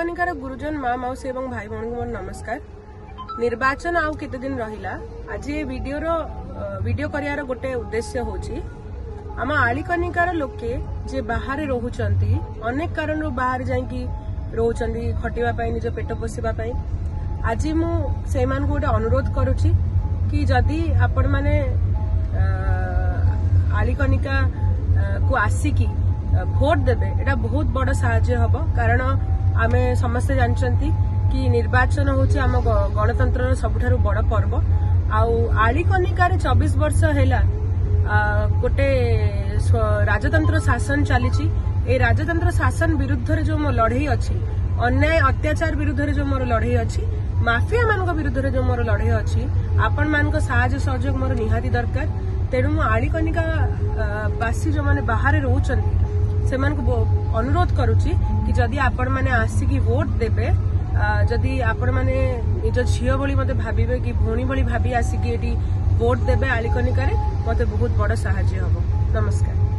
आलिकनिकार गुरुजन माँ मौसी और भाई भौणी को मोर नमस्कार। निर्वाचन आउ केते दिन रहिला। आज ये वीडियो करियार गोटे उद्देश्य होची आम आलिकनिकार लोके जे बाहर रोहुचंती अनेक कारण बाहर जाइकी रोहुचंती खटिबा पई निज पेट पोषिबा पई। आज मु से मान को गोटे अनुरोध करूची कि जदि आपण माने आलिकनिका को आसिकी भोट देबे एटा बहुत बड़ साहाय्य हबो। कारण आमे समस्ते जानचंती कि निर्वाचन होची आम गणतंत्र सबुठारु बड़ पर्व। आउ आलिकनिकार 24 वर्ष हैला गोटे राजतंत्र शासन चलीची। ए राजतंत्र शासन विरुद्ध रे जो मो लड़ाई अच्छी, अन्याय अत्याचार विरुद्ध रे जो मोर लड़ाई अच्छी, माफिया मान विरुद्ध रे जो मोर लड़ाई अच्छी, आपण मान साहाय्य सहयोग मोर निहाती दरकार। तेणु मु आलिकनिका बासी जो माने बाहर रोचंती से मान को अनुरोध करुची कि जदि आपण माने आसिकी वोट देबे, जदि आपण माने निज झियो भली मते भाबिबे कि भोणी भली भाबी आसिकी एटी वोट देबे आलिकनिका रे, मते बहुत बड़ साहाय्य हबो। नमस्कार।